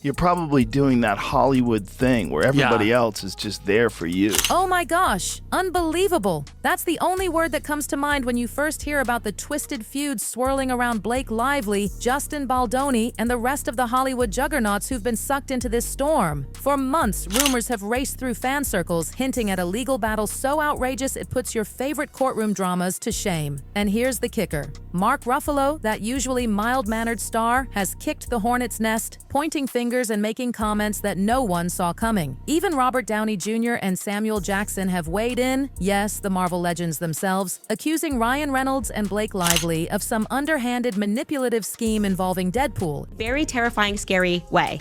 you're probably doing that Hollywood thing where everybody else is just there for you. Oh my gosh, unbelievable. That's the only word that comes to mind when you first hear about the twisted feuds swirling around Blake Lively, Justin Baldoni, and the rest of the Hollywood juggernauts who've been sucked into this storm. For months, rumors have raced through fan circles, hinting at a legal battle so outrageous it puts your favorite courtroom dramas to shame. And here's the kicker. Mark Ruffalo, that usually mild-mannered star, has kicked the hornet's nest, pointing fingers and making comments that no one saw coming. Even Robert Downey Jr. and Samuel Jackson have weighed in, yes, the Marvel legends themselves, accusing Ryan Reynolds and Blake Lively of some underhanded manipulative scheme involving Deadpool. Very terrifying, scary way.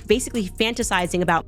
Basically fantasizing about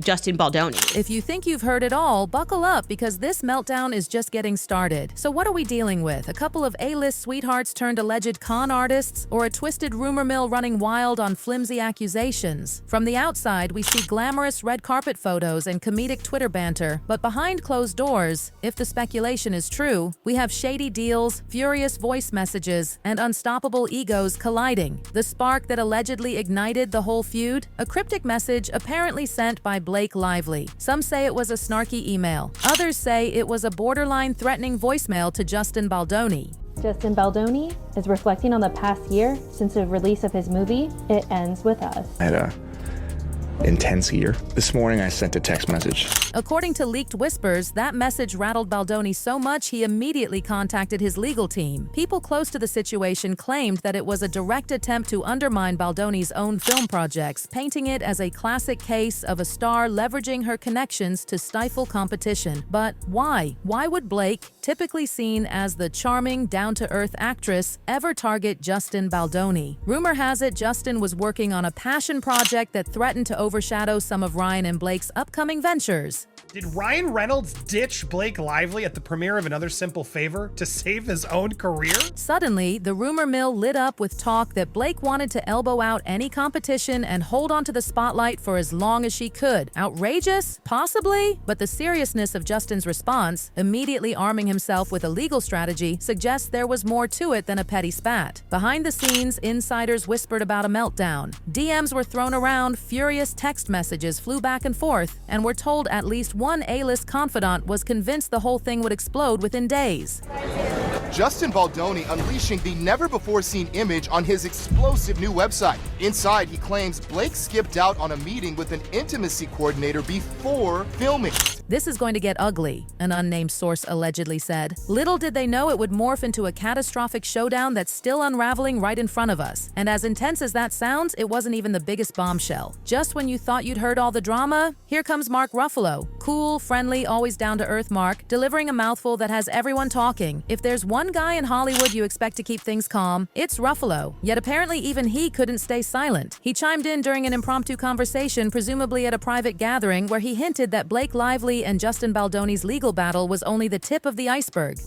Justin Baldoni. If you think you've heard it all, buckle up because this meltdown is just getting started. So what are we dealing with? A couple of A-list sweethearts turned alleged con artists, or a twisted rumor mill running wild on flimsy accusations? From the outside, we see glamorous red carpet photos and comedic Twitter banter, but behind closed doors, if the speculation is true, we have shady deals, furious voice messages, and unstoppable egos colliding. The spark that allegedly ignited the whole feud? A cryptic message apparently sent by Blake Lively. Some say it was a snarky email. Others say it was a borderline threatening voicemail to Justin Baldoni. Justin Baldoni is reflecting on the past year since the release of his movie, It Ends With Us. I had a intense year. This morning I sent a text message. According to leaked whispers, that message rattled Baldoni so much he immediately contacted his legal team. People close to the situation claimed that it was a direct attempt to undermine Baldoni's own film projects, painting it as a classic case of a star leveraging her connections to stifle competition. But why? Why would Blake, typically seen as the charming, down-to-earth actress, ever target Justin Baldoni? Rumor has it Justin was working on a passion project that threatened to overshadow some of Ryan and Blake's upcoming ventures. Did Ryan Reynolds ditch Blake Lively at the premiere of Another Simple Favor to save his own career? Suddenly, the rumor mill lit up with talk that Blake wanted to elbow out any competition and hold onto the spotlight for as long as she could. Outrageous? Possibly? But the seriousness of Justin's response, immediately arming himself with a legal strategy, suggests there was more to it than a petty spat. Behind the scenes, insiders whispered about a meltdown. DMs were thrown around, furious text messages flew back and forth, and we're told at least one A-list confidant was convinced the whole thing would explode within days. Justin Baldoni unleashing the never-before-seen image on his explosive new website. Inside, he claims Blake skipped out on a meeting with an intimacy coordinator before filming. This is going to get ugly, an unnamed source allegedly said. Little did they know it would morph into a catastrophic showdown that's still unraveling right in front of us. And as intense as that sounds, it wasn't even the biggest bombshell. Just when you thought you'd heard all the drama, here comes Mark Ruffalo. Cool, friendly, always down-to-earth Mark, delivering a mouthful that has everyone talking. If there's one guy in Hollywood you expect to keep things calm, it's Ruffalo. Yet apparently even he couldn't stay silent. He chimed in during an impromptu conversation, presumably at a private gathering, where he hinted that Blake Lively and Justin Baldoni's legal battle was only the tip of the iceberg.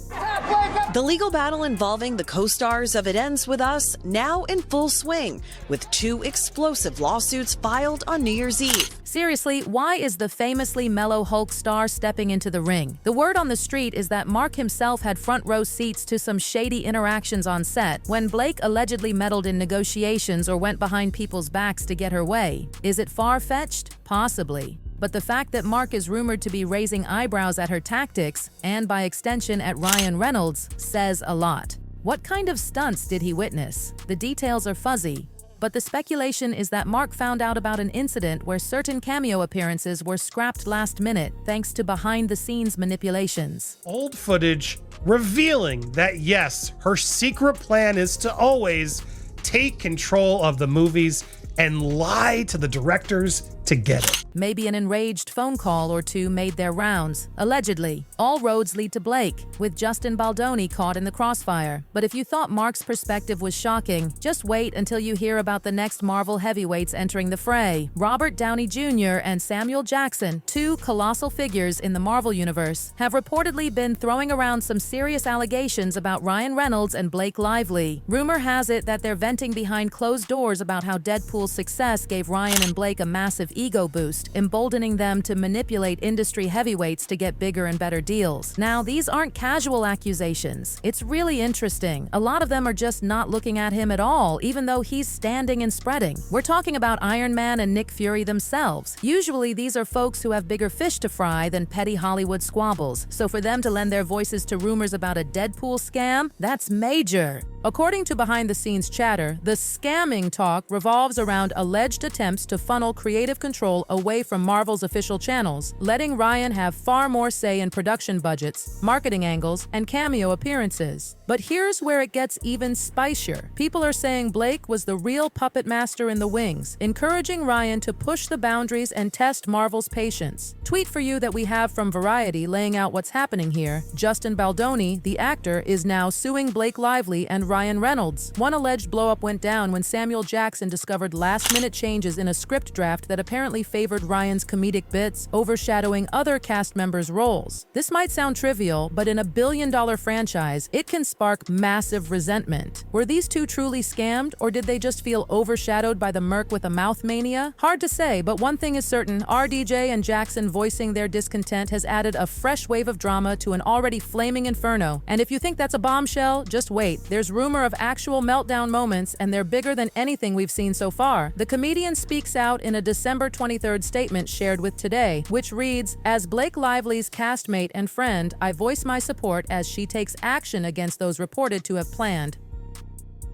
The legal battle involving the co-stars of It Ends With Us now in full swing, with 2 explosive lawsuits filed on New Year's Eve. Seriously, why is the famously mellow Hulk star stepping into the ring? The word on the street is that Mark himself had front row seats to some shady interactions on set when Blake allegedly meddled in negotiations or went behind people's backs to get her way. Is it far-fetched? Possibly. But the fact that Mark is rumored to be raising eyebrows at her tactics, and by extension at Ryan Reynolds, says a lot. What kind of stunts did he witness? The details are fuzzy, but the speculation is that Mark found out about an incident where certain cameo appearances were scrapped last minute thanks to behind-the-scenes manipulations. Old footage revealing that yes, her secret plan is to always take control of the movies and lie to the directors to get it. Maybe an enraged phone call or two made their rounds. Allegedly, all roads lead to Blake, with Justin Baldoni caught in the crossfire. But if you thought Mark's perspective was shocking, just wait until you hear about the next Marvel heavyweights entering the fray. Robert Downey Jr. and Samuel Jackson, 2 colossal figures in the Marvel universe, have reportedly been throwing around some serious allegations about Ryan Reynolds and Blake Lively. Rumor has it that they're venting behind closed doors about how Deadpool's success gave Ryan and Blake a massive ego boost. boost, emboldening them to manipulate industry heavyweights to get bigger and better deals. Now, these aren't casual accusations. It's really interesting. A lot of them are just not looking at him at all, even though he's standing and spreading. We're talking about Iron Man and Nick Fury themselves. Usually, these are folks who have bigger fish to fry than petty Hollywood squabbles, so for them to lend their voices to rumors about a Deadpool scam, that's major. According to behind-the-scenes chatter, the scamming talk revolves around alleged attempts to funnel creative control away from Marvel's official channels, letting Ryan have far more say in production budgets, marketing angles, and cameo appearances. But here's where it gets even spicier. People are saying Blake was the real puppet master in the wings, encouraging Ryan to push the boundaries and test Marvel's patience. Tweet for you that we have from Variety laying out what's happening here. Justin Baldoni, the actor, is now suing Blake Lively and Ryan Reynolds. One alleged blow-up went down when Samuel Jackson discovered last-minute changes in a script draft that apparently favored Ryan's comedic bits, overshadowing other cast members' roles. This might sound trivial, but in a billion-dollar franchise, it can spark massive resentment. Were these two truly scammed, or did they just feel overshadowed by the Merc with a mouth mania? Hard to say, but one thing is certain, RDJ and Jackson voicing their discontent has added a fresh wave of drama to an already flaming inferno. And if you think that's a bombshell, just wait. There's rumor of actual meltdown moments, and they're bigger than anything we've seen so far. The comedian speaks out in a December 23rd statement shared with Today, which reads, "As Blake Lively's castmate and friend, I voice my support as she takes action against those reported to have planned."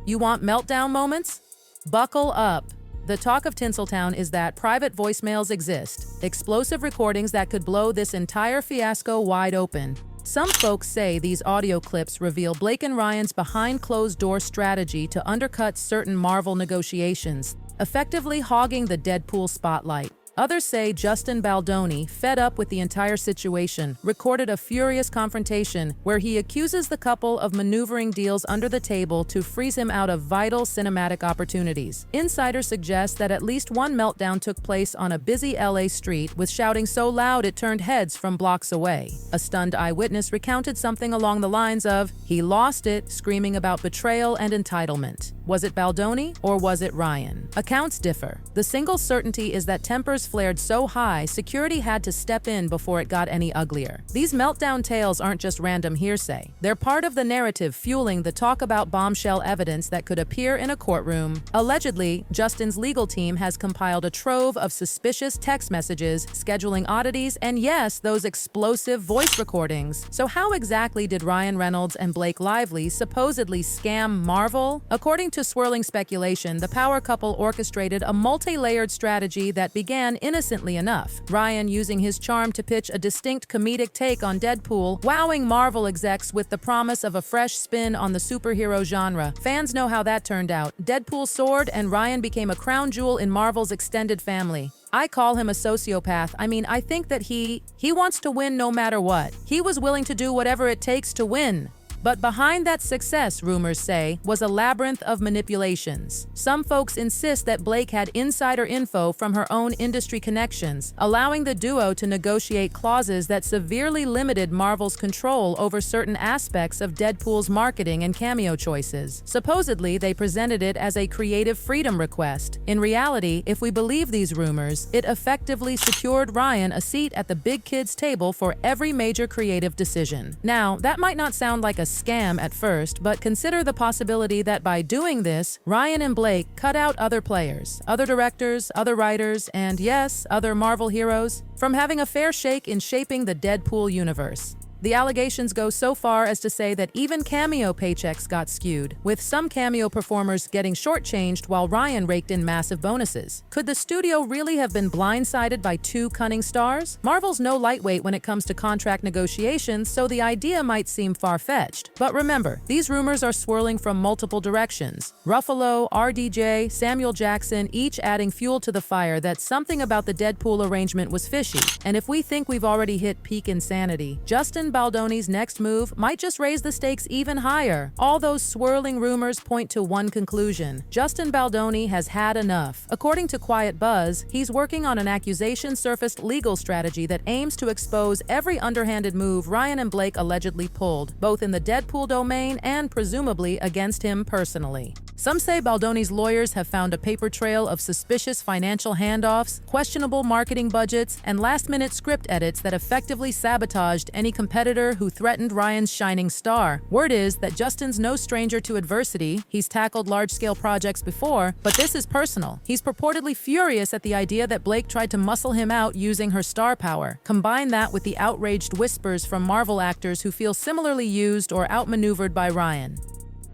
You want meltdown moments? Buckle up. The talk of Tinseltown is that private voicemails exist, explosive recordings that could blow this entire fiasco wide open. Some folks say these audio clips reveal Blake and Ryan's behind-closed-door strategy to undercut certain Marvel negotiations, effectively hogging the Deadpool spotlight. Others say Justin Baldoni, fed up with the entire situation, recorded a furious confrontation where he accuses the couple of maneuvering deals under the table to freeze him out of vital cinematic opportunities. Insiders suggest that at least one meltdown took place on a busy LA street with shouting so loud it turned heads from blocks away. A stunned eyewitness recounted something along the lines of, "He lost it," screaming about betrayal and entitlement. Was it Baldoni or was it Ryan? Accounts differ. The single certainty is that tempers flared so high, security had to step in before it got any uglier. These meltdown tales aren't just random hearsay. They're part of the narrative fueling the talk about bombshell evidence that could appear in a courtroom. Allegedly, Justin's legal team has compiled a trove of suspicious text messages, scheduling oddities, and yes, those explosive voice recordings. So how exactly did Ryan Reynolds and Blake Lively supposedly scam Marvel? According to swirling speculation, the power couple orchestrated a multi-layered strategy that began innocently enough. Ryan using his charm to pitch a distinct comedic take on Deadpool, wowing Marvel execs with the promise of a fresh spin on the superhero genre. Fans know how that turned out. Deadpool soared and Ryan became a crown jewel in Marvel's extended family. I call him a sociopath. I think that he wants to win no matter what. He was willing to do whatever it takes to win. But behind that success, rumors say, was a labyrinth of manipulations. Some folks insist that Blake had insider info from her own industry connections, allowing the duo to negotiate clauses that severely limited Marvel's control over certain aspects of Deadpool's marketing and cameo choices. Supposedly, they presented it as a creative freedom request. In reality, if we believe these rumors, it effectively secured Ryan a seat at the big kids' table for every major creative decision. Now, that might not sound like a scam at first, but consider the possibility that by doing this, Ryan and Blake cut out other players, other directors, other writers, and yes, other Marvel heroes from having a fair shake in shaping the Deadpool universe. The allegations go so far as to say that even cameo paychecks got skewed, with some cameo performers getting shortchanged while Ryan raked in massive bonuses. Could the studio really have been blindsided by two cunning stars? Marvel's no lightweight when it comes to contract negotiations, so the idea might seem far-fetched. But remember, these rumors are swirling from multiple directions. Ruffalo, RDJ, Samuel Jackson, each adding fuel to the fire that something about the Deadpool arrangement was fishy. And if we think we've already hit peak insanity, Justin Baldoni's next move might just raise the stakes even higher. All those swirling rumors point to one conclusion. Justin Baldoni has had enough. According to Quiet Buzz, he's working on an accusation-surfaced legal strategy that aims to expose every underhanded move Ryan and Blake allegedly pulled, both in the Deadpool domain and presumably against him personally. Some say Baldoni's lawyers have found a paper trail of suspicious financial handoffs, questionable marketing budgets, and last-minute script edits that effectively sabotaged any competitor who threatened Ryan's shining star. Word is that Justin's no stranger to adversity. He's tackled large-scale projects before, but this is personal. He's purportedly furious at the idea that Blake tried to muscle him out using her star power. Combine that with the outraged whispers from Marvel actors who feel similarly used or outmaneuvered by Ryan.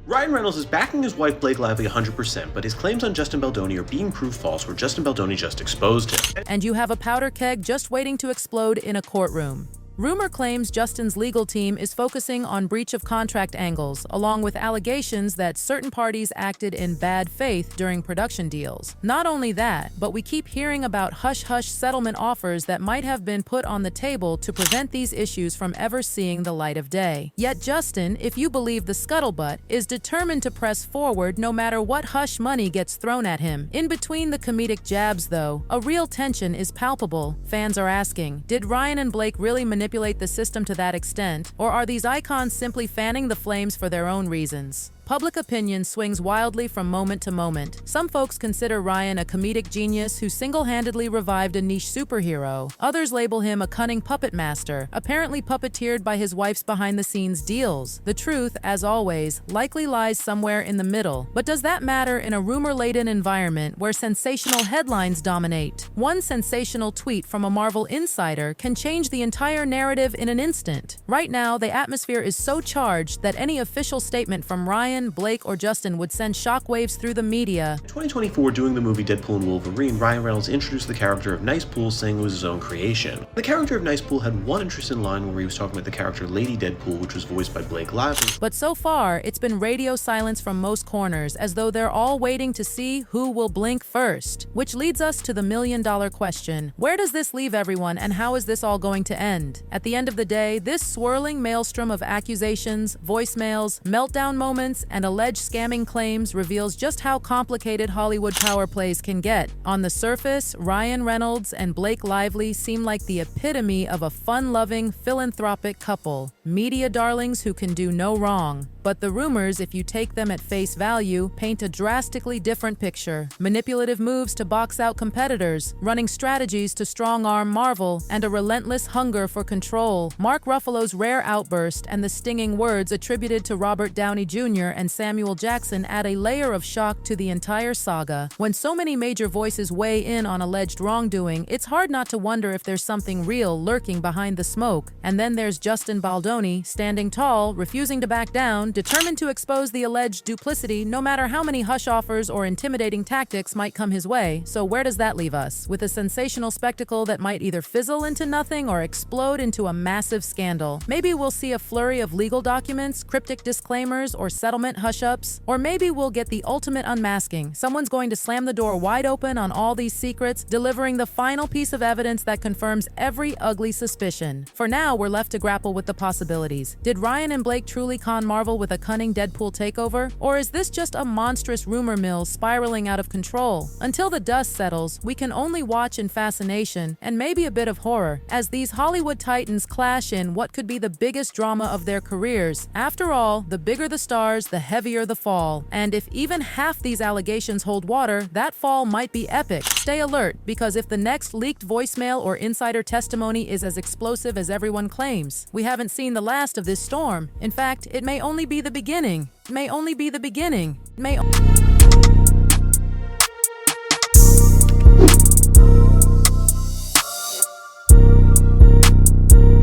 Ryan Reynolds is backing his wife Blake Lively 100%, but his claims on Justin Baldoni are being proved false where Justin Baldoni just exposed him. And you have a powder keg just waiting to explode in a courtroom. Rumor claims Justin's legal team is focusing on breach of contract angles, along with allegations that certain parties acted in bad faith during production deals. Not only that, but we keep hearing about hush-hush settlement offers that might have been put on the table to prevent these issues from ever seeing the light of day. Yet Justin, if you believe the scuttlebutt, is determined to press forward no matter what hush money gets thrown at him. In between the comedic jabs, though, a real tension is palpable. Fans are asking, did Ryan and Blake really manipulate the system to that extent, or are these icons simply fanning the flames for their own reasons? Public opinion swings wildly from moment to moment. Some folks consider Ryan a comedic genius who single-handedly revived a niche superhero. Others label him a cunning puppet master, apparently puppeteered by his wife's behind-the-scenes deals. The truth, as always, likely lies somewhere in the middle. But does that matter in a rumor-laden environment where sensational headlines dominate? One sensational tweet from a Marvel insider can change the entire narrative in an instant. Right now, the atmosphere is so charged that any official statement from Ryan, Blake, or Justin would send shockwaves through the media. In 2024, doing the movie Deadpool and Wolverine, Ryan Reynolds introduced the character of Nice Pool, saying it was his own creation. The character of Nice Pool had one interesting line where he was talking about the character Lady Deadpool, which was voiced by Blake Lively. But so far, it's been radio silence from most corners, as though they're all waiting to see who will blink first. Which leads us to the million-dollar question. Where does this leave everyone, and how is this all going to end? At the end of the day, this swirling maelstrom of accusations, voicemails, meltdown moments, and alleged scamming claims reveals just how complicated Hollywood power plays can get. On the surface, Ryan Reynolds and Blake Lively seem like the epitome of a fun-loving, philanthropic couple. Media darlings who can do no wrong. But the rumors, if you take them at face value, paint a drastically different picture. Manipulative moves to box out competitors, running strategies to strong-arm Marvel, and a relentless hunger for control. Mark Ruffalo's rare outburst and the stinging words attributed to Robert Downey Jr. and Samuel Jackson add a layer of shock to the entire saga. When so many major voices weigh in on alleged wrongdoing, it's hard not to wonder if there's something real lurking behind the smoke. And then there's Justin Baldoni, standing tall, refusing to back down, determined to expose the alleged duplicity no matter how many hush offers or intimidating tactics might come his way. So where does that leave us? With a sensational spectacle that might either fizzle into nothing or explode into a massive scandal. Maybe we'll see a flurry of legal documents, cryptic disclaimers, or settlement hush-ups. Or maybe we'll get the ultimate unmasking. Someone's going to slam the door wide open on all these secrets, delivering the final piece of evidence that confirms every ugly suspicion. For now, we're left to grapple with the possibilities. Did Ryan and Blake truly con Marvel with a cunning Deadpool takeover? Or is this just a monstrous rumor mill spiraling out of control? Until the dust settles, we can only watch in fascination and maybe a bit of horror as these Hollywood titans clash in what could be the biggest drama of their careers. After all, the bigger the stars, the heavier the fall. And if even half these allegations hold water, that fall might be epic. Stay alert, because if the next leaked voicemail or insider testimony is as explosive as everyone claims, we haven't seen the last of this storm. In fact, it may only be the beginning. It may only be the beginning. It may